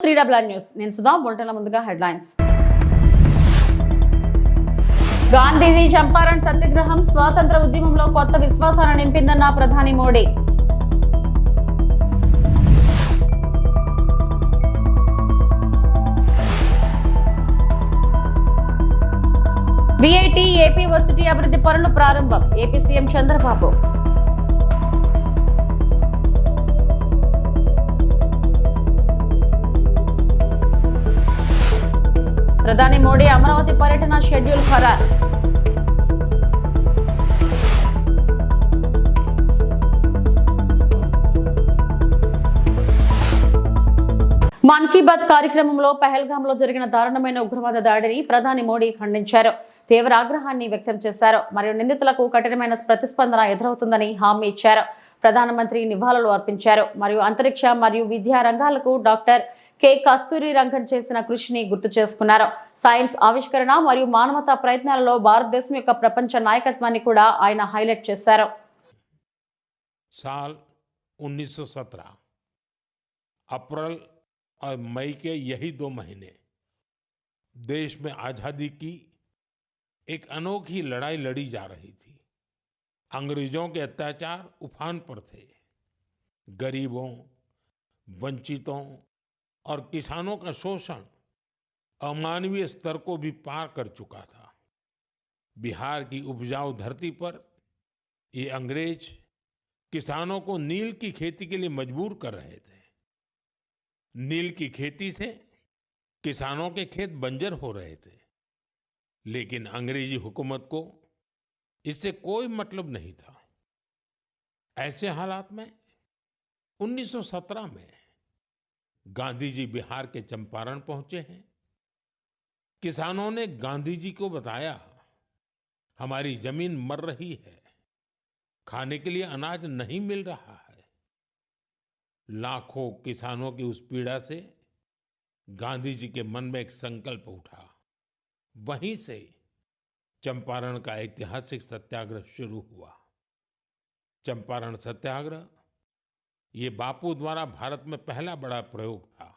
3 news నేను సుధా బులెటిన్ల ముందుగా headlines. Gandhiji Champaran సత్యాగ్రహం స్వాతంత్ర ఉద్యమంలో కొత్త విశ్వాసాన్ని నింపిందన్న ప్రధాని మోడీ. విఐటి ఏపీ వర్సిటీ అభివృద్ధి పనులు ప్రారంభం ఏపీ సీఎం చంద్రబాబు. ప్రధాని మోడీ అమరావతి పర్యటన షెడ్యూల్ ఖరారు. మన్ కీ బాత్ కార్యక్రమంలో పహల్గామ్ లో జరిగిన దారుణమైన ఉగ్రవాద దాడిని ప్రధాని మోడీ ఖండించారు. తీవ్ర ఆగ్రహాన్ని వ్యక్తం చేశారు. మరియు నిందితులకు కఠినమైన ప్రతిస్పందన ఎదురవుతుందని హామీ ఇచ్చారు. ప్రధానమంత్రి నివాళులు అర్పించారు. మరియు అంతరిక్ష మరియు విద్యా రంగాలకు డాక్టర్ కె కస్తూరి రంగన్ చేసిన కృషిని గుర్తు చేసుకున్నారు. సైన్స్ ఆవిష్కరణ మరియు మానవతా ప్రయత్నాలలో భారతదేశం యొక్క ప్రపంచ నాయకత్వాన్ని కూడా ఆయన హైలైట్ చేశారు. साल 1917 अप्रैल और मई के यही 2 महीने देश में आजादी की एक अनोखी लड़ाई लड़ी जा रही थी। अंग्रेजों के अत्याचार उफान पर थे। गरीबों, वंचितों और किसानों का शोषण अमानवीय स्तर को भी पार कर चुका था। बिहार की उपजाऊ धरती पर ये अंग्रेज किसानों को नील की खेती के लिए मजबूर कर रहे थे। नील की खेती से किसानों के खेत बंजर हो रहे थे, लेकिन अंग्रेजी हुकूमत को इससे कोई मतलब नहीं था। ऐसे हालात में 1917 में गांधी जी बिहार के चंपारण पहुंचे हैं। किसानों ने गांधी जी को बताया, हमारी जमीन मर रही है, खाने के लिए अनाज नहीं मिल रहा है। लाखों किसानों की उस पीड़ा से गांधी जी के मन में एक संकल्प उठा। वहीं से चंपारण का ऐतिहासिक सत्याग्रह शुरू हुआ। चंपारण सत्याग्रह ये बापू द्वारा भारत में पहला बड़ा प्रयोग था।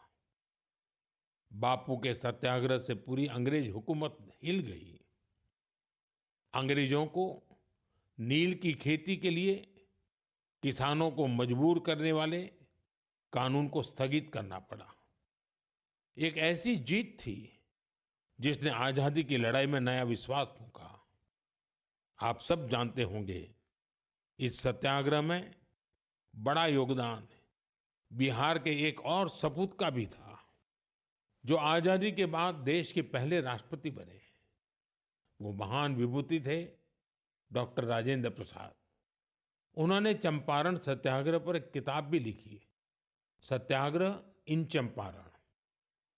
बापू के सत्याग्रह से पूरी अंग्रेज हुकूमत हिल गई। अंग्रेजों को नील की खेती के लिए किसानों को मजबूर करने वाले कानून को स्थगित करना पड़ा। एक ऐसी जीत थी जिसने आजादी की लड़ाई में नया विश्वास फूंका। आप सब जानते होंगे, इस सत्याग्रह में बड़ा योगदान बिहार के एक और सपूत का भी था, जो आजादी के बाद देश के पहले राष्ट्रपति बने। वो महान विभूति थे डॉक्टर राजेंद्र प्रसाद। उन्होंने चंपारण सत्याग्रह पर एक किताब भी लिखी, सत्याग्रह इन चंपारण।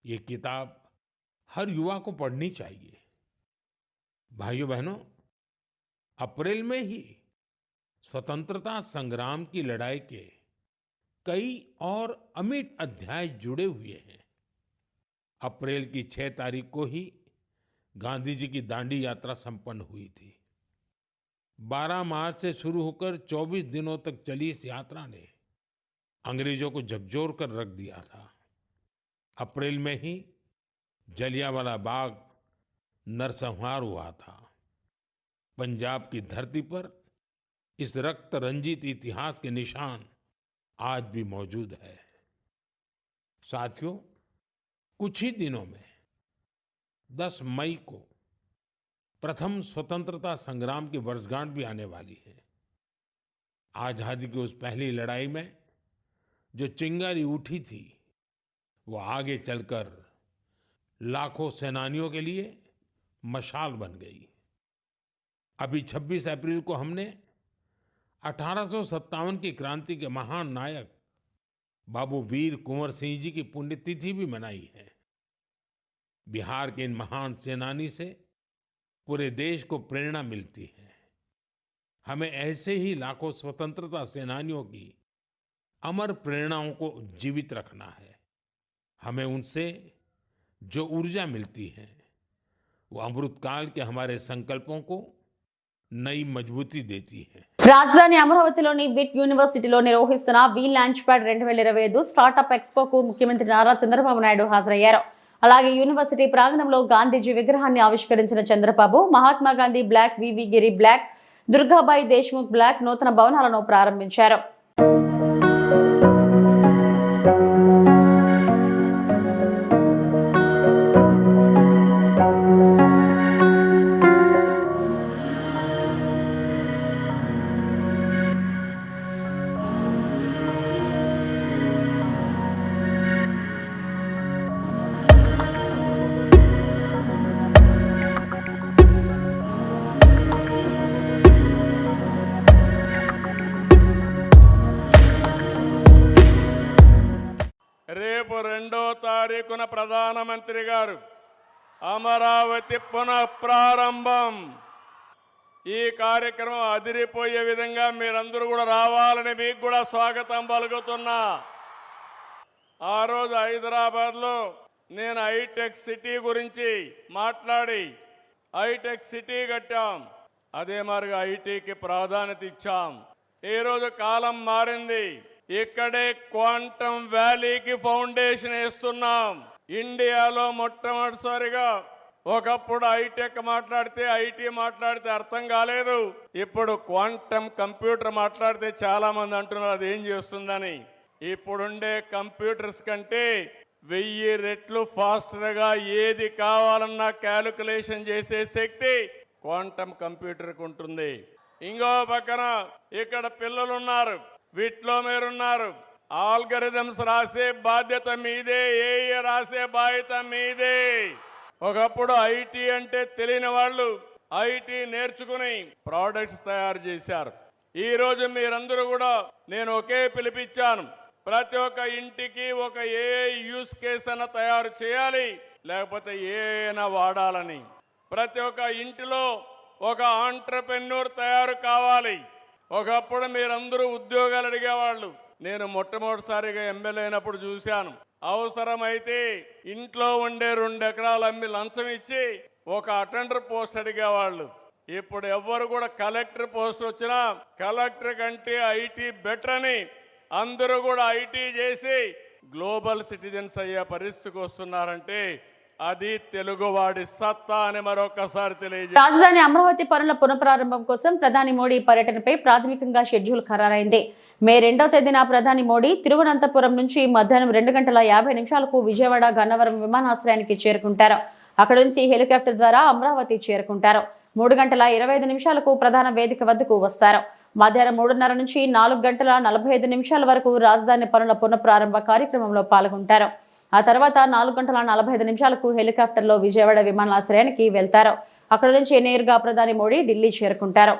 ये किताब हर युवा को पढ़नी चाहिए। भाइयों बहनों, अप्रैल में ही स्वतंत्रता संग्राम की लड़ाई के कई और अमिट अध्याय जुड़े हुए हैं। अप्रैल की 6 तारीख को ही गांधी जी की दांडी यात्रा संपन्न हुई थी। 12 मार्च से शुरू होकर 24 दिनों तक चली इस यात्रा ने अंग्रेजों को झकझोर कर रख दिया था। अप्रैल में ही जलियांवाला बाग नरसंहार हुआ था। पंजाब की धरती पर इस रक्त रंजित इतिहास के निशान आज भी मौजूद है। साथियों, कुछ ही दिनों में 10 मई को प्रथम स्वतंत्रता संग्राम की वर्षगांठ भी आने वाली है। आजादी की उस पहली लड़ाई में जो चिंगारी उठी थी, वो आगे चलकर लाखों सेनानियों के लिए मशाल बन गई। अभी 26 अप्रैल को हमने 1857 की क्रांति के महान नायक बाबू वीर कुंवर सिंह जी की पुण्यतिथि भी मनाई है। बिहार के इन महान सेनानी से पूरे देश को प्रेरणा मिलती है। हमें ऐसे ही लाखों स्वतंत्रता सेनानियों की अमर प्रेरणाओं को जीवित रखना है। हमें उनसे जो ऊर्जा मिलती है, वो अमृतकाल के हमारे संकल्पों को नई मजबूती देती है। రాజధాని అమరావతిలోని విట్ యూనివర్సిటీలో నిర్వహిస్తున్న వి లాంచ్ ప్యాడ్ 2025 స్టార్టప్ ఎక్స్పోకు ముఖ్యమంత్రి నారా చంద్రబాబు నాయుడు హాజరయ్యారు. అలాగే యూనివర్సిటీ ప్రాంగణంలో గాంధీజీ విగ్రహాన్ని ఆవిష్కరించిన చంద్రబాబు మహాత్మా గాంధీ బ్లాక్, వివి గిరి బ్లాక్, దుర్గాబాయి దేశ్ముఖ్ బ్లాక్ నూతన భవనాలను ప్రారంభించారు. రేపు 2వ తారీఖున ప్రధానమంత్రి గారు అమరావతి పునఃప్రారంభం. ఈ కార్యక్రమం అదిరిపోయే విధంగా మీరందరూ కూడా రావాలని మీకు కూడా స్వాగతం పలుకుతున్నా. ఆ రోజు హైదరాబాద్లో నేను హైటెక్ సిటీ గురించి మాట్లాడి హైటెక్ సిటీ కట్టాం. అదే మాదిరిగా ఐటీకి ప్రాధాన్యత ఇచ్చాం. ఈరోజు కాలం మారింది. ఇక్కడే క్వాంటమ్ వ్యాలీకి ఫౌండేషన్ వేస్తున్నాం. ఇండియాలో మొట్టమొదటిసారిగా ఒకప్పుడు హైటెక్ మాట్లాడితే ఐటీ మాట్లాడితే అర్థం కాలేదు. ఇప్పుడు క్వాంటమ్ కంప్యూటర్ మాట్లాడితే చాలా మంది అంటున్నారు అది ఏం చేస్తుందని. ఇప్పుడుండే కంప్యూటర్స్ కంటే 1000 రెట్లు ఫాస్టర్గా ఏది కావాలన్నా క్యాలిక్యులేషన్ చేసే శక్తి క్వాంటమ్ కంప్యూటర్కి ఉంటుంది. ఇంకో పక్కన ఇక్కడ పిల్లలు ఉన్నారు, వీటిలో మీరున్నారు. ఆల్గరిథమ్స్ రాసే బాధ్యత మీదే, ఏఏ రాసే బాధ్యత మీదే. ఒకప్పుడు ఐటీ అంటే తెలియని వాళ్ళు ఐటీ నేర్చుకుని ప్రోడక్ట్స్ తయారు చేశారు. ఈరోజు మీరందరూ కూడా నేను ఒకే పిలిపించాను. ప్రతి ఒక్క ఇంటికి ఒక ఏఐ యూస్ కేస్ అన్న తయారు చేయాలి, లేకపోతే ఏఐనా వాడాలని. ప్రతి ఒక్క ఇంటిలో ఒక ఆంట్రప్రెన్యూర్ తయారు కావాలి. ఒకప్పుడు మీరందరూ ఉద్యోగాలు అడిగేవాళ్ళు. నేను మొట్టమొదటిసారిగా ఎమ్మెల్యే అయినప్పుడు చూశాను. అవసరమైతే ఇంట్లో ఉండే 2 ఎకరాలు అమ్మి లంచం ఇచ్చి ఒక అటెండర్ పోస్ట్ అడిగేవాళ్ళు. ఇప్పుడు ఎవ్వరు కూడా కలెక్టర్ పోస్ట్ వచ్చినా కలెక్టర్ కంటే ఐటీ బెటర్ అని అందరూ కూడా ఐటీ చేసి గ్లోబల్ సిటిజన్స్ అయ్యే పరిస్థితికి వస్తున్నారంటే అది తెలుగువాడి సత్తా అని మరొకసారి తెలియజేస్తారు. రాజధాని అమరావతి పనుల పునఃప్రారంభం కోసం ప్రధాని మోడీ పర్యటనపై ప్రాథమికంగా షెడ్యూల్ ఖరారైంది. మే 2వ తేదీన ప్రధాని మోడీ తిరువనంతపురం నుంచి మధ్యాహ్నం 2:50 విజయవాడ గన్నవరం విమానాశ్రయానికి చేరుకుంటారు. అక్కడ నుంచి హెలికాప్టర్ ద్వారా అమరావతి చేరుకుంటారు. 3:25 ప్రధాన వేదిక వద్దకు వస్తారు. మధ్యాహ్నం 3:30 నుంచి 4:45 వరకు రాజధాని పనుల పునఃప్రారంభ కార్యక్రమంలో పాల్గొంటారు. ఆ తర్వాత 4:45 హెలికాప్టర్లో విజయవాడ విమానాశ్రయానికి వెళ్తారు. అక్కడ నుంచి నేరుగా ప్రధాని మోడీ ఢిల్లీ చేరుకుంటారు.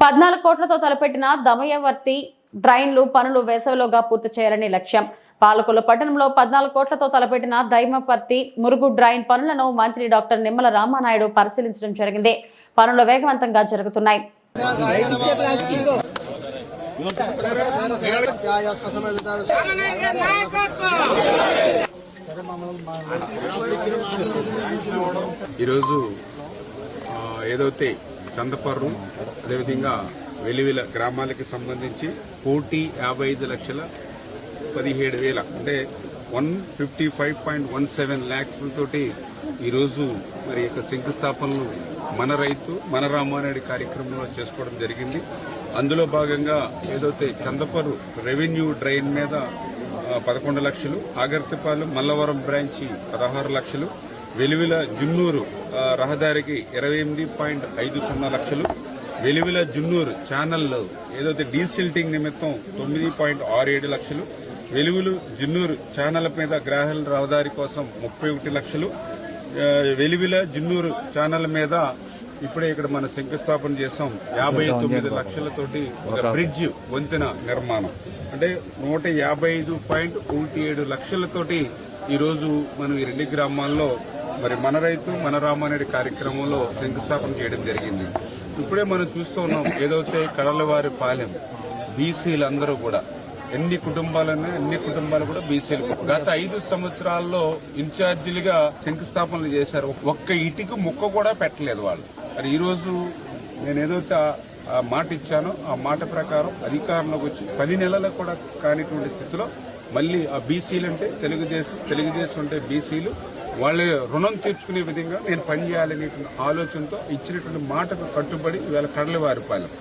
$14 కోట్లతో తలపెట్టిన దమయవర్తి డ్రైన్లు పనులు వేసవిలోగా పూర్తి చేయాలని లక్ష్యం. పాలకొల్లు పట్టణంలో 14 కోట్లతో తలపెట్టిన దైమపర్తి మురుగు డ్రైన్ పనులను మంత్రి డాక్టర్ నిమ్మల రామానాయుడు పరిశీలించడం జరిగింది. పనులు వేగవంతంగా జరుగుతున్నాయి. ఈరోజు ఏదైతే చందపర్రు అదేవిధంగా వెలివిల గ్రామాలకి సంబంధించి 1,55,17,000 అంటే 155.17 lakhs తోటి ఈరోజు మరి యొక్క శంకుస్థాపనలు మన రైతు మన రామానాయుడు కార్యక్రమంలో చేసుకోవడం జరిగింది. అందులో భాగంగా ఏదైతే చందపర్రు రెవెన్యూ డ్రైన్ మీద 11 లక్షలు, ఆగర్తిపాలెం మల్లవరం బ్రాంచి 16 లక్షలు, వెలివిల జున్నూరు రహదారికి 28.50 లక్షలు, వెలివిల జున్నూరు ఛానల్లో ఏదైతే డీసిల్టింగ్ నిమిత్తం 9.67 లక్షలు, వెలుగులు జున్నూరు ఛానల్ మీద గ్రాహల రహదారి కోసం 31 లక్షలు, వెలివిల జున్నూరు ఛానల్ మీద ఇప్పుడే ఇక్కడ మనం శంకుస్థాపన చేసాం 59 లక్షలతోటి ఒక బ్రిడ్జ్ వంతెన నిర్మాణం, అంటే 155.17 లక్షలతోటి ఈరోజు మనం ఈ రెండు గ్రామాల్లో మరి మన రైతు మన రామారెడ్డి కార్యక్రమంలో శంకుస్థాపన చేయడం జరిగింది. ఇప్పుడే మనం చూస్తూ ఉన్నాం, ఏదైతే కడలవారి పాలెం బీసీలందరూ కూడా ఎన్ని కుటుంబాలు కూడా బీసీలు గత 5 సంవత్సరాల్లో ఇన్ఛార్జీలుగా శంకుస్థాపనలు చేశారు. ఒక్క ఇటుక ముక్క కూడా పెట్టలేదు వాళ్ళు. మరి ఈరోజు నేను ఏదైతే ఆ మాట ఇచ్చానో ఆ మాట ప్రకారం అధికారంలోకి వచ్చి 10 నెలలకు కూడా కానిటువంటి స్థితిలో మళ్ళీ ఆ బీసీలు అంటే తెలుగుదేశం అంటే బీసీలు వాళ్ళ రుణం తీర్చుకునే విధంగా నేను పనిచేయాలనేటువంటి ఆలోచనతో ఇచ్చినటువంటి మాటకు కట్టుబడి ఇవాళ కడలవారిపాలెం,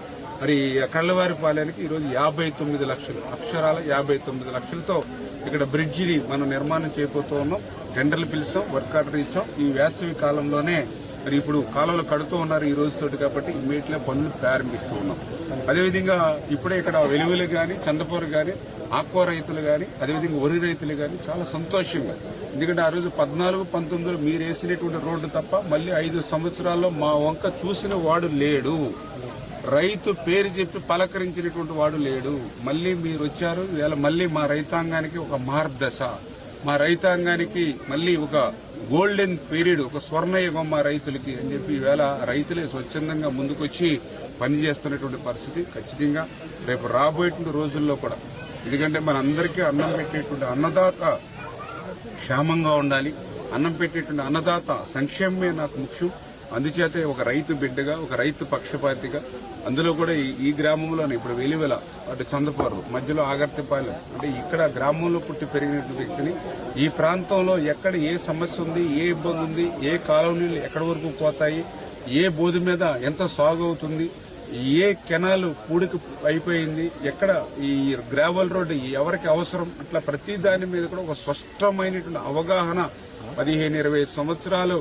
మరి కళ్ళవారిపాలెనికి ఈరోజు 59 లక్షలు, అక్షరాల 59 లక్షలతో ఇక్కడ బ్రిడ్జిని మనం నిర్మాణం చేయబోతూ ఉన్నాం. టెండర్లు పిలిచాం, వర్క్ ఆర్డర్ ఇచ్చాం. ఈ వేసవి కాలంలోనే మరి ఇప్పుడు కాలువలు కడుతూ ఉన్నారు ఈ రోజుతోటి, కాబట్టి ఇమ్మీడియట్గా పనులు ప్రారంభిస్తూ ఉన్నాం. అదేవిధంగా ఇప్పుడే ఇక్కడ వెలుగులు కానీ చందపూర్ కానీ ఆక్వా రైతులు కానీ అదేవిధంగా వరి రైతులు కానీ చాలా సంతోషంగా, ఎందుకంటే ఆ రోజు 14-19 మీరు వేసినటువంటి రోడ్డు తప్ప మళ్ళీ 5 సంవత్సరాల్లో మా వంక చూసిన వాడు లేడు, రైతు పేరు చెప్పి పలకరించినటువంటి వాడు లేడు. మళ్ళీ మీరు వచ్చారు, ఇవాళ మళ్ళీ మా రైతాంగానికి ఒక మార్గదశ, మా రైతాంగానికి మళ్ళీ ఒక గోల్డెన్ పీరియడ్, ఒక స్వర్ణయుగం మా రైతులకి అని చెప్పి ఈవేళ రైతులే స్వచ్ఛందంగా ముందుకొచ్చి పనిచేస్తున్నటువంటి పరిస్థితి ఖచ్చితంగా రేపు రాబోయేటువంటి రోజుల్లో కూడా, ఎందుకంటే మనందరికీ అన్నం పెట్టేటువంటి అన్నదాత క్షేమంగా ఉండాలి, అన్నం పెట్టేటువంటి అన్నదాత సంక్షేమమే నాకు ముఖ్యం. అందుచేతే ఒక రైతు బిడ్డగా, ఒక రైతు పక్షపాతిగా, అందులో కూడా ఈ గ్రామంలోనే ఇప్పుడు వెలివెల అటు చందపూర్ మధ్యలో ఆగర్తిపాలెం, అంటే ఇక్కడ గ్రామంలో పుట్టి పెరిగిన వ్యక్తిని ఈ ప్రాంతంలో ఎక్కడ ఏ సమస్య ఉంది, ఏ ఇబ్బంది ఉంది, ఏ కాలువ నీళ్లు ఎక్కడి వరకు పోతాయి, ఏ బోధి మీద ఎంత సాగు అవుతుంది, ఏ కెనాలు పూడికి అయిపోయింది, ఎక్కడ ఈ గ్రావెల్ రోడ్డు ఎవరికి అవసరం, ఇట్లా ప్రతి దాని మీద కూడా ఒక స్పష్టమైనటువంటి అవగాహన 15-20 సంవత్సరాలు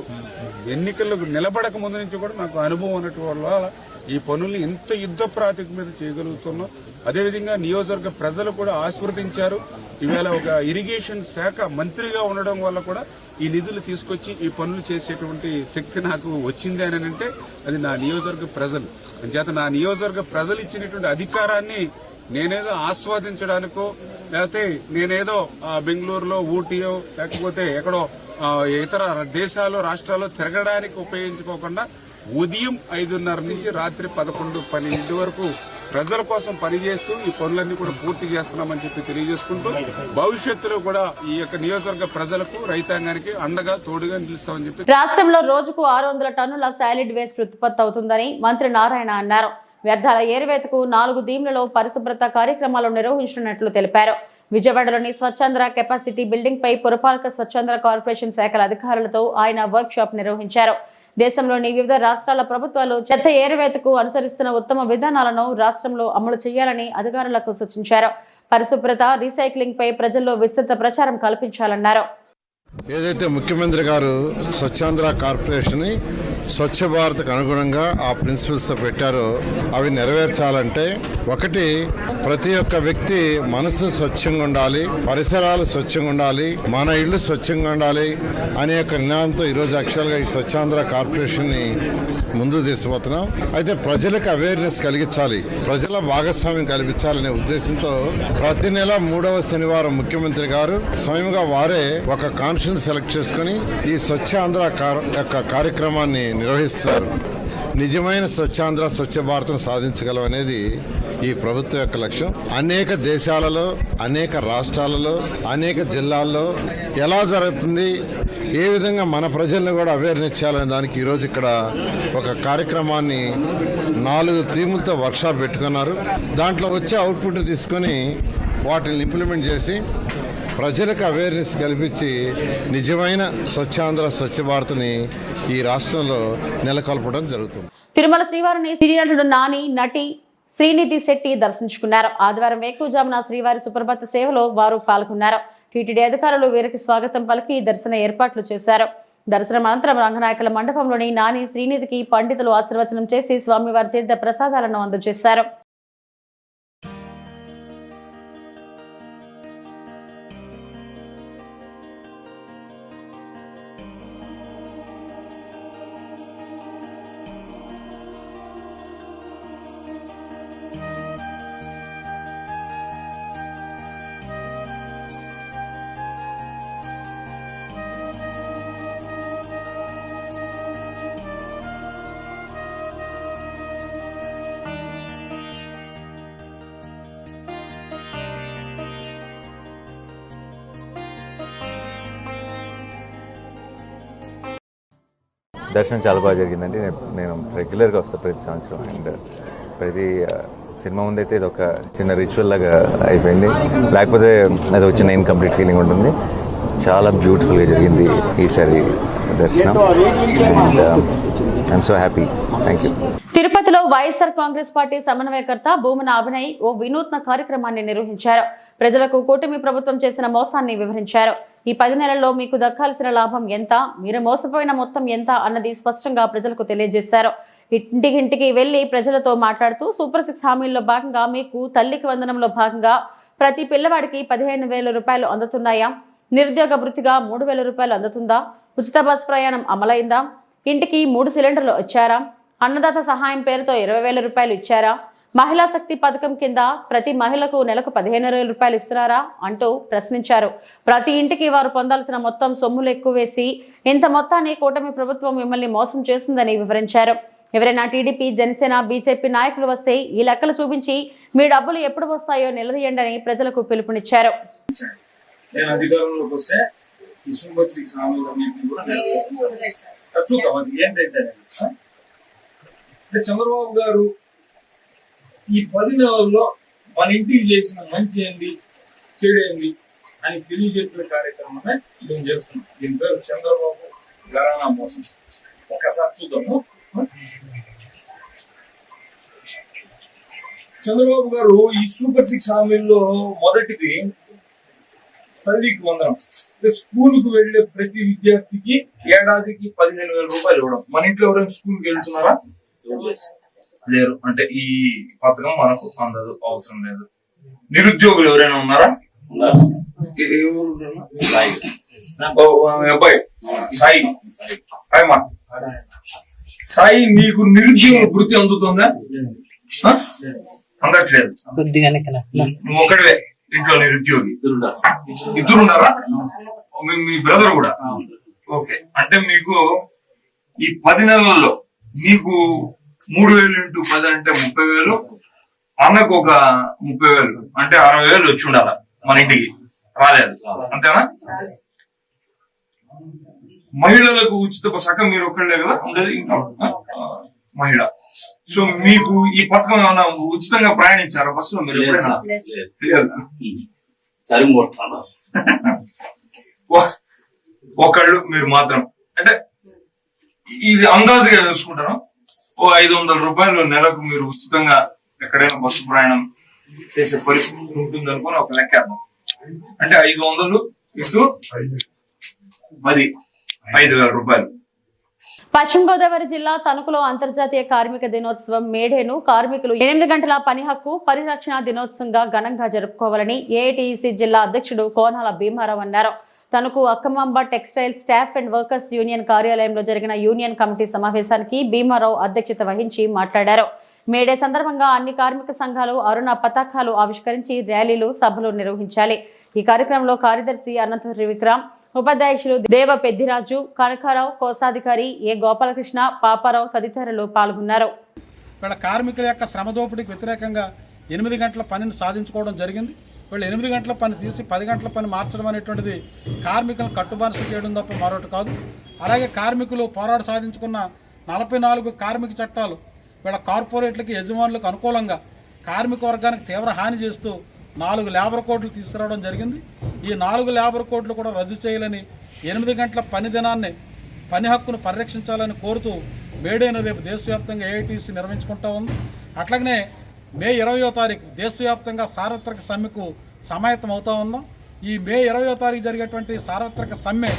ఎన్నికలకు నిలబడక ముందు నుంచి కూడా నాకు అనుభవం ఉన్నటువంటి వల్ల ఈ పనుల్ని ఎంత యుద్ధ ప్రాతిపదిక మీద చేయగలుగుతున్నాం. అదేవిధంగా నియోజకవర్గ ప్రజలు కూడా ఆశీర్వదించారు. ఈవేళ ఒక ఇరిగేషన్ శాఖ మంత్రిగా ఉండడం వల్ల కూడా ఈ నిధులు తీసుకొచ్చి ఈ పనులు చేసేటువంటి శక్తి నాకు వచ్చింది అని అంటే అది నా నియోజకవర్గ ప్రజలు. అంచేత నా నియోజకవర్గ ప్రజలు ఇచ్చినటువంటి అధికారాన్ని నేనేదో ఆస్వాదించడానికో, లేకపోతే నేనేదో బెంగళూరులో ఊటీయో లేకపోతే ఎక్కడో ఇతర దేశాలు రాష్ట్రాల్లో తిరగడానికి ఉపయోగించుకోకుండా ఉదయం 5:30 నుంచి రాత్రి 11-12 వరకు ప్రజల కోసం పనిచేస్తూ ఈ పనులన్నీ కూడా పూర్తి చేస్తున్నామని చెప్పి తెలియజేసుకుంటూ భవిష్యత్తులో కూడా ఈ యొక్క నియోజకవర్గ ప్రజలకు రైతాంగానికి అండగా తోడుగా నిలుస్తామని చెప్పి. రాష్ట్రంలో రోజుకు 600 టన్నుల సాలిడ్ వేస్ట్ ఉత్పత్తి అవుతుందని మంత్రి నారాయణ అన్నారు. వ్యర్థాల ఏరువేతకు 4 దీమ్లలో పరిశుభ్రత కార్యక్రమాలు నిర్వహించనున్నట్లు తెలిపారు. విజయవాడలోని స్వచ్ఛాంధ్ర కెపాసిటీ బిల్డింగ్ పై పురపాలక స్వచ్ఛాంధ్ర కార్పొరేషన్ శాఖల అధికారులతో ఆయన వర్క్ షాప్ నిర్వహించారు. దేశంలోని వివిధ రాష్ట్రాల ప్రభుత్వాలు చెత్త ఏరువేతకు అనుసరిస్తున్న ఉత్తమ విధానాలను రాష్ట్రంలో అమలు చేయాలని అధికారులకు సూచించారు. పరిశుభ్రత, రీసైక్లింగ్ పై ప్రజల్లో విస్తృత ప్రచారం కల్పించాలన్నారు. ఏదైతే ముఖ్యమంత్రి గారు స్వచ్ఛాంధ్ర కార్పొరేషన్ ని స్వచ్ఛ భారత్ కు అనుగుణంగా ఆ ప్రిన్సిపల్స్ పెట్టారో అవి నెరవేర్చాలంటే ఒకటి, ప్రతి ఒక్క వ్యక్తి మనసు స్వచ్ఛంగా ఉండాలి, పరిసరాలు స్వచ్ఛంగా ఉండాలి, మన ఇళ్లు స్వచ్ఛంగా ఉండాలి అనే ఒక నినాదంతో ఈరోజు యాక్చువల్గా ఈ స్వచ్ఛాంధ్ర కార్పొరేషన్ ని ముందు తీసుకుపోతున్నాం. అయితే ప్రజలకు అవేర్నెస్ కలిగించాలి, ప్రజల భాగస్వామ్యం కల్పించాలనే ఉద్దేశంతో ప్రతి నెల 3వ శనివారం ముఖ్యమంత్రి గారు స్వయంగా వారే ఒక కాన్ఫరెన్స్ సెలెక్ట్ చేసుకుని ఈ స్వచ్ఛాంధ్ర యొక్క కార్యక్రమాన్ని నిర్వహిస్తున్నారు. నిజమైన స్వచ్ఛాంధ్ర, స్వచ్ఛ భారతం సాధించగలం అనేది ఈ ప్రభుత్వం యొక్క లక్ష్యం. అనేక దేశాలలో, అనేక రాష్ట్రాలలో, అనేక జిల్లాల్లో ఎలా జరుగుతుంది, ఏ విధంగా మన ప్రజలను కూడా అవేర్నెస్ చేయాలనే దానికి ఈరోజు ఇక్కడ ఒక కార్యక్రమాన్ని 4 థీములతో వర్క్షాప్ పెట్టుకున్నారు. దాంట్లో వచ్చే అవుట్పుట్ తీసుకొని వాటిని ఇంప్లిమెంట్ చేసి ప్రజలకు అవేర్నెస్ కల్పించి నిజమైన స్వచ్ఛాంధ్ర, స్వచ్ఛ భారత్ని ఈ రాష్ట్రంలో నెలకొల్పడం జరుగుతుంది. తిరుమల శ్రీవారిని సినీ నటుడు నాని, నటి శ్రీనిధి శెట్టి దర్శించుకున్నారు. ఆదివారం వేకువజామున శ్రీవారి సుప్రభాత సేవలో వారు పాల్గొన్నారు. టీటీడీ అధికారులు వీరికి స్వాగతం పలికి దర్శన ఏర్పాట్లు చేశారు. దర్శనం అనంతరం రంగనాయకుల మండపంలోని నాని, శ్రీనిధికి పండితులు ఆశీర్వచనం చేసి స్వామివారి తీర్థ ప్రసాదాలను అందజేశారు. దర్శనం చాలా బాగా జరిగిందండి. నేను రెగ్యులర్గా వస్తాను ప్రతి సంవత్సరం. అండ్ ప్రతి సినిమా ముందైతే ఇది ఒక చిన్న రిచువల్ లాగా అయిపోయింది. లేకపోతే అది ఒక చిన్న ఇన్కంప్లీట్ ఫీలింగ్ ఉంటుంది. చాలా బ్యూటిఫుల్గా జరిగింది ఈసారి దర్శనం. And I'm so happy. Thank you. తిరుపతిలో వైఎస్ఆర్ కాంగ్రెస్ పార్టీ సమన్వయకర్త భూమన అభినయ్ ఓ వినూత్న కార్యక్రమాన్ని నిర్వహించారు. ప్రజలకు కూటమి ప్రభుత్వం చేసిన మోసాన్ని వివరించారు. ఈ 10 నెలల్లో మీకు దక్కాల్సిన లాభం ఎంత, మీరు మోసపోయిన మొత్తం ఎంత అన్నది స్పష్టంగా ప్రజలకు తెలియజేశారు. ఇంటికి వెళ్లి ప్రజలతో మాట్లాడుతూ సూపర్ 6 హామీల్లో భాగంగా మీకు తల్లికి వందనంలో భాగంగా ప్రతి పిల్లవాడికి 15,000 రూపాయలు అందుతున్నాయా, నిరుద్యోగ భృతిగా 3,000 రూపాయలు అందుతుందా, ఉచిత బస్ ప్రయాణం అమలైందా, ఇంటికి 3 సిలిండర్లు వచ్చారా, అన్నదాత సహాయం పేరుతో 20,000 రూపాయలు ఇచ్చారా, మహిళా శక్తి పథకం కింద ప్రతి మహిళకు నెలకు 15,000 రూపాయలు ఇస్తున్నారా అంటూ ప్రశ్నించారు. ప్రతి ఇంటికి వారు పొందాల్సిన మొత్తం సొమ్ములు ఎక్కువ వేసి ఇంత మొత్తాన్ని కూటమి ప్రభుత్వం మిమ్మల్ని మోసం చేసిందని వివరించారు. ఎవరైనా టీడీపీ, జనసేన, బీజేపీ నాయకులు వస్తే ఈ లెక్కలు చూపించి మీ డబ్బులు ఎప్పుడు వస్తాయో నిలదీయండి అని ప్రజలకు పిలుపునిచ్చారు. నేను అధికారంలోకి వస్తే ఈ సూపర్ 6 హామీలన్నింటినీ కూడా చూద్దాం. అది ఏంటంటే చంద్రబాబు గారు ఈ 10 నెలల్లో మన ఇంటికి చేసిన మంచి ఏంది, చెడు ఏంది అని తెలియజెప్పే కార్యక్రమమే మేము చేస్తున్నాం. దీని పేరు చంద్రబాబు ఘరానా మోసం. ఒక్కసారి చూద్దాము. చంద్రబాబు గారు ఈ సూపర్ 6 హామీల్లో మొదటిది తల్లికి వందనం. స్కూల్కి వెళ్లే ప్రతి విద్యార్థికి ఏడాదికి 15,000 రూపాయలు ఇవ్వడం. మన ఇంట్లో ఎవరైనా స్కూల్కి వెళ్తున్నారా? లేరు. అంటే ఈ పథకం మనకు అందదు, అవసరం లేదు. నిరుద్యోగులు ఎవరైనా ఉన్నారా? అబ్బాయి సాయి, అమ్మా సాయి, నీకు నిరుద్యోగ వృత్తి అందుతుందా? అందట్లేదు. నువ్వు ఒకటివే ఇంట్లో నిరుద్యోగి. ఇద్దరు ఉన్నారా? మీ బ్రదర్ కూడా? ఓకే. అంటే మీకు ఈ 10 నెలల్లో మీకు 3,000 × 10 అంటే 30,000, అన్నకు ఒక 30,000 అంటే 60,000 వచ్చి ఉండాల. మన ఇంటికి రాలేదు, అంతేనా? మహిళలకు ఉచిత సగం మీరు ఒక్కళ్ళే కదా ఉండేది, ఇంకా మహిళ. సో మీకు ఈ పథకం ఏమైనా ఉచితంగా ప్రయాణించారా బస్సులో మీరు? ఒకళ్ళు మీరు మాత్రం. అంటే ఇది అందాజుగా చూసుకుంటారా? ఓ 500 రూపాయలు నెలకు మీరు ఉచితంగా ఎక్కడైనా బస్సు ప్రయాణం చేసే పరిస్థితి ఉంటుంది అనుకుని ఒక లెక్క. అంటే 500 ఇటు 5,000 రూపాయలు. పశ్చిమ గోదావరి జిల్లా తణుకులో అంతర్జాతీయ కార్మిక దినోత్సవం మేడేను కార్మికులు 8 గంటల పని హక్కు పరిరక్షణ దినోత్సవంగా ఘనంగా జరుపుకోవాలని ఏఐటీసీ జిల్లా అధ్యక్షుడు కోనాల భీమారావు అన్నారు. Tanuku Akkamamba textile staff and workers union కార్యాలయంలో జరిగిన యూనియన్ కమిటీ సమావేశానికి భీమారావు అధ్యక్షత వహించి మాట్లాడారు. మేడే సందర్భంగా అన్ని కార్మిక సంఘాలు అరుణ పతాకాలు ఆవిష్కరించి ర్యాలీలు, సభలు నిర్వహించాలి. ఈ కార్యక్రమంలో కార్యదర్శి అనంత త్రివిక్రమ్, ఉపాధ్యక్షులు దేవ పెద్దిరాజు, కనకారావు, కోశాధికారి ఏ గోపాలకృష్ణ, పాపారావు తదితరులు పాల్గొన్నారు. వీళ్ళ కార్మికుల యొక్క శ్రమదోపిడికి వ్యతిరేకంగా 8 గంటల పనిని సాధించుకోవడం జరిగింది. వీళ్ళు 8 గంటల పని తీసి 10 గంటల పని మార్చడం అనేటువంటిది కార్మికులను కట్టుబానిస చేయడం తప్ప మరొకటి కాదు. అలాగే కార్మికులు పోరాట సాధించుకున్న 44 కార్మిక చట్టాలు వీళ్ళ కార్పొరేట్లకి, యజమానులకు అనుకూలంగా కార్మిక వర్గానికి తీవ్ర హాని చేస్తూ 4 లేబర్ కోడ్లు తీసుకురావడం జరిగింది. ఈ 4 లేబర్ కోడ్లు కూడా రద్దు చేయాలని, 8 గంటల పని దినాన్ని, పని హక్కును పరిరక్షించాలని కోరుతూ మేడేను రేపు దేశవ్యాప్తంగా ఏఐటీసీ నిర్వహించుకుంటూ ఉంది. అట్లాగనే మే 20వ తారీఖు దేశవ్యాప్తంగా సార్వత్రిక సమ్మెకు సమాయత్తం అవుతూ ఉన్నాం. ఈ మే 20వ తారీఖు జరిగేటువంటి సార్వత్రిక సమ్మె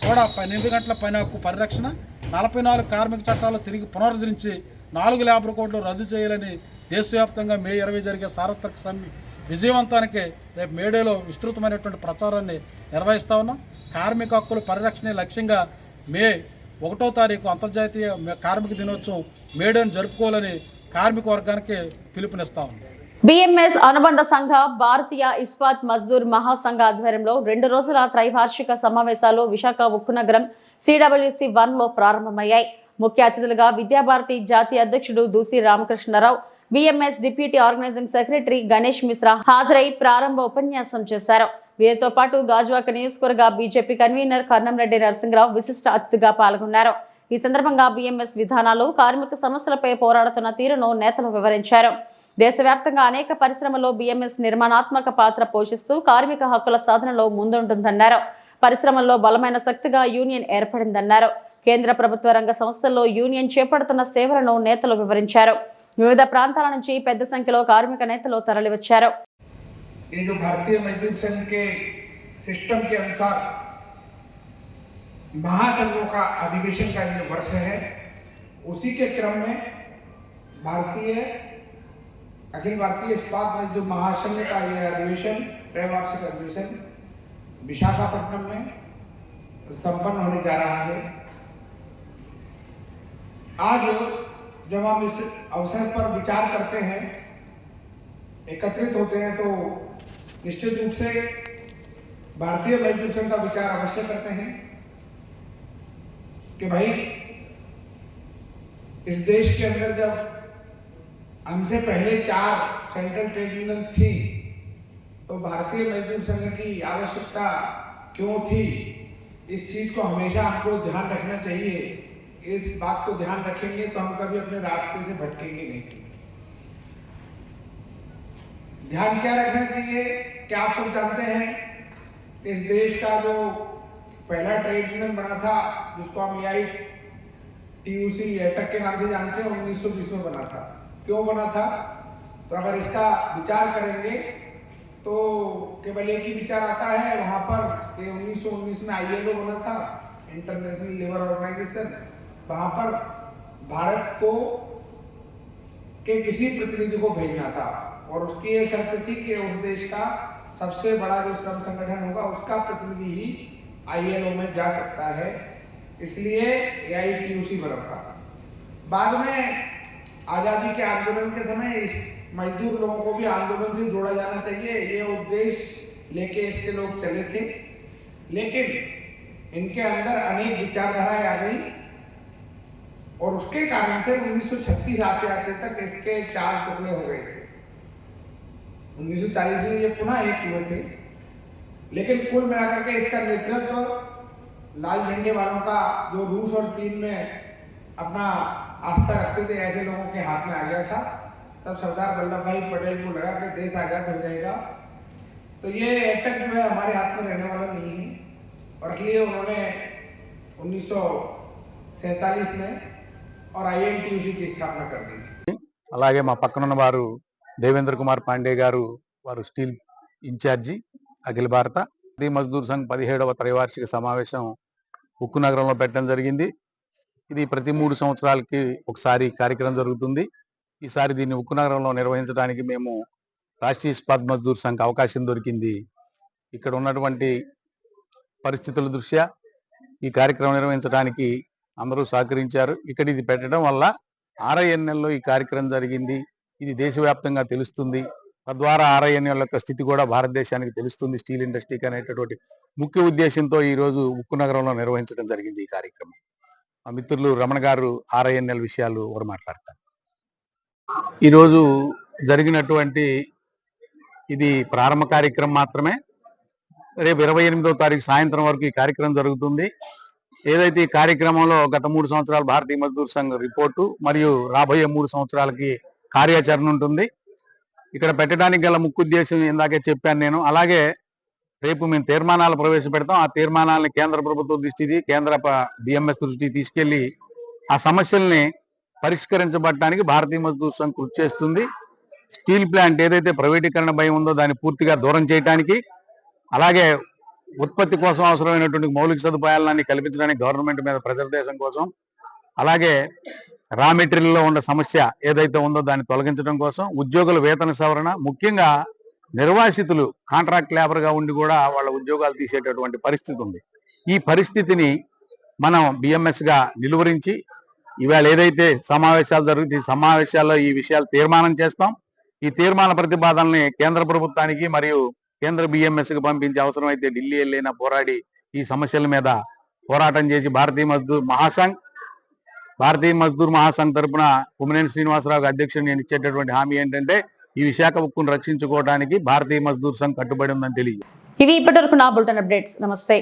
కూడా 8 గంటల పని హక్కు పరిరక్షణ, 44 కార్మిక చట్టాలు తిరిగి పునరుద్ధరించి 4 లేబర్ కోడ్లు రద్దు చేయాలని దేశవ్యాప్తంగా మే 20 జరిగే సార్వత్రిక సమ్మె విజయవంతానికి రేపు మేడేలో విస్తృతమైనటువంటి ప్రచారాన్ని నిర్వహిస్తూ ఉన్నాం. కార్మిక హక్కుల పరిరక్షణ లక్ష్యంగా మే 1వ తారీఖు అంతర్జాతీయ కార్మిక దినోత్సవం మేడేను జరుపుకోవాలని కార్మిక వర్గానికి పిలుపునిస్తా ఉంది. బిఎంఎస్ అనుబంధ సంఘ భారతీయ ఇస్పాత్ మజ్దూర్ మహాసంఘ ఆధ్వర్యంలో 2 రోజుల త్రైవార్షిక సమావేశాలు విశాఖ ఉక్కు నగరం CWC 1లో ప్రారంభమయ్యాయి. ముఖ్య అతిథులుగా విద్యాభారతి జాతీయ అధ్యక్షుడు Doosi Ramakrishna Rao, BMS deputy organizing secretary Ganesh Mishra హాజరై ప్రారంభ ఉపన్యాసం చేశారు. వీరితో పాటు గాజువాక నియోజకవర్గ బీజేపీ కన్వీనర్ కర్నంరెడ్డి నరసింహరావు విశిష్ట అతిథిగా పాల్గొన్నారు. ఈ సందర్భంగా BMS విధానాలు, కార్మిక సమస్యలపై పోరాడుతున్న తీరును నేతలు వివరించారు. దేశవ్యాప్తంగా అనేక పరిశ్రమల్లో BMS నిర్మాణాత్మక పాత్ర పోషిస్తూ కార్మిక హక్కుల సాధనలో ముందుంటుందన్నారు. పరిశ్రమల్లో బలమైన శక్తిగా యూనియన్ ఏర్పడిందన్నారు. కేంద్ర ప్రభుత్వ రంగ సంస్థల్లో యూనియన్ చేపడుతున్న సేవలను నేతలు వివరించారు. వివిధ ప్రాంతాల నుంచి పెద్ద సంఖ్యలో కార్మిక నేతలు తరలివచ్చారు. ये जो भारतीय मजदूर संघ के सिस्टम के अनुसार महासंघों का अधिवेशन का ये वर्ष है, उसी के क्रम में अखिल भारतीय इस्पात मजदूर महासंघ का ये अधिवेशन, त्रैवार्षिक अधिवेशन विशाखापट्टनम में संपन्न होने जा रहा है। आज जब हम इस अवसर पर विचार करते हैं, एकत्रित होते हैं, तो निश्चित रूप से भारतीय मजदूर संघ का विचार अवश्य करते हैं कि भाई इस देश के अंदर जब हमसे पहले 4 सेंट्रल ट्रेड यूनियन थी, तो भारतीय मजदूर संघ की आवश्यकता क्यों थी, इस चीज को हमेशा हमको ध्यान रखना चाहिए। इस बात को ध्यान रखेंगे तो हम कभी अपने रास्ते से भटकेंगे नहीं। ध्यान क्या रखना चाहिए, क्या आप सब जानते हैं, इस देश का जो पहला ट्रेड यूनियन बना था, जिसको हम AITUC एटक के नाम से जानते हैं, 1920 में बना था। क्यों बना था, तो अगर इसका विचार करेंगे तो केवल एक ही विचार आता है वहाँ पर कि 1919 में ILO बना था, इंटरनेशनल लेबर ऑर्गेनाइजेशन। वहाँ पर भारत को के किसी प्रतिनिधि को भेजना था और उसकी ये शर्त थी कि उस देश का सबसे बड़ा जो श्रम संगठन होगा उसका प्रतिनिधि ही ILO में जा सकता है, इसलिए AITUC बना था। बाद में आज़ादी के आंदोलन के समय इस मजदूर लोगों को भी आंदोलन से जोड़ा जाना चाहिए, ये उद्देश्य लेके इसके लोग चले थे, लेकिन इनके अंदर अनेक विचारधाराएं आ गई और उसके कारण से 1936 आते आते तक इसके 4 टुकड़े हो गए थे। 1940 में ये पुनः एक हुए थे, लेकिन कुल मिलाकर के इसका नेतृत्व लाल झंडे वालों का, जो रूस और चीन में अपना आस्था रखते थे, ऐसे लोगों के हाथ में आ गया था। तब सरदार वल्लभ भाई पटेल को लगा कि देश आजाद हो जाएगा, तो ये एटक जो है हमारे हाथ में रहने वाला नहीं है, और इसलिए उन्होंने 1947 में और INTUC की स्थापना कर दी। అలాగే మా పక్కనున్న వారు దేవేంద్ర కుమార్ పాండే గారు, వారు స్టీల్ ఇన్ఛార్జి అఖిల భారత మజ్దూర్ సంఘ్ 17వ త్రైవార్షిక సమావేశం ఉక్కు నగరంలో పెట్టడం జరిగింది. ఇది ప్రతి 3 సంవత్సరాలకి ఒకసారి కార్యక్రమం జరుగుతుంది. ఈసారి దీన్ని ఉక్కు నగరంలో నిర్వహించడానికి మేము రాష్ట్రీయ ఇస్పాత్ మజ్దూర్ సంఘ్ అవకాశం దొరికింది. ఇక్కడ ఉన్నటువంటి పరిస్థితుల దృష్ట్యా ఈ కార్యక్రమం నిర్వహించడానికి అందరూ సహకరించారు. ఇక్కడ ఇది పెట్టడం వల్ల RINL లో ఈ కార్యక్రమం జరిగింది, ఇది దేశవ్యాప్తంగా తెలుస్తుంది. తద్వారా RINL యొక్క స్థితి కూడా భారతదేశానికి తెలుస్తుంది, స్టీల్ ఇండస్ట్రీకి అనేటటువంటి ముఖ్య ఉద్దేశంతో ఈరోజు ఉక్కు నగరంలో నిర్వహించడం జరిగింది ఈ కార్యక్రమం. మా మిత్రులు రమణ గారు RINL విషయాలు వారు మాట్లాడతారు. ఈరోజు జరిగినటువంటి ఇది ప్రారంభ కార్యక్రమం మాత్రమే. రేపు 28వ తారీఖు సాయంత్రం వరకు ఈ కార్యక్రమం జరుగుతుంది. ఏదైతే ఈ కార్యక్రమంలో గత 3 సంవత్సరాల భారతీయ మజ్దూర్ సంఘ్ రిపోర్టు మరియు రాబోయే 3 సంవత్సరాలకి కార్యాచరణ ఉంటుంది. ఇక్కడ పెట్టడానికి గల ముఖ్య ఉద్దేశం ఇందాకే చెప్పాను నేను. అలాగే రేపు మేము తీర్మానాలు ప్రవేశపెడతాం. ఆ తీర్మానాలని కేంద్ర ప్రభుత్వం దృష్టికి, కేంద్ర BMS దృష్టికి తీసుకెళ్లి ఆ సమస్యల్ని పరిష్కరించబడటానికి భారతీయ మజ్దూర్ సంఘ్ కృషి చేస్తుంది. స్టీల్ ప్లాంట్ ఏదైతే ప్రైవేటీకరణ భయం ఉందో దాన్ని పూర్తిగా దూరం చేయడానికి, అలాగే ఉత్పత్తి కోసం అవసరమైనటువంటి మౌలిక సదుపాయాలన్నీ కల్పించడానికి గవర్నమెంట్ మీద ప్రెజర్ దేశం కోసం, అలాగే రా మెటీరియల్లో ఉన్న సమస్య ఏదైతే ఉందో దాన్ని తొలగించడం కోసం, ఉద్యోగుల వేతన సవరణ, ముఖ్యంగా నిర్వాసితులు కాంట్రాక్ట్ లేబర్గా ఉండి కూడా వాళ్ళ ఉద్యోగాలు తీసేటటువంటి పరిస్థితి ఉంది. ఈ పరిస్థితిని మనం BMSగా నిలువరించి ఇవాళ ఏదైతే సమావేశాలు జరుగుతాయి, ఈ సమావేశాల్లో ఈ విషయాలు తీర్మానం చేస్తాం. ఈ తీర్మాన ప్రతిపాదనల్ని కేంద్ర ప్రభుత్వానికి మరియు కేంద్ర BMSకి పంపించే అవసరమైతే ఢిల్లీ వెళ్ళైనా పోరాడి ఈ సమస్యల మీద పోరాటం చేసి భారతీయ మజ్దూర్ మహాసంఘ్ తరపున కుమ్మనేని శ్రీనివాసరావు అధ్యక్షుడు నేను ఇచ్చేటటువంటి హామీ ఏంటంటే ఈ విశాఖ ఉక్కును రక్షించుకోవడానికి భారతీయ మజ్దూర్ సంఘ్ కట్టుబడి ఉందని తెలియదు. ఇవి ఇప్పటివరకు నా బులెటిన్ అప్డేట్స్. నమస్తే.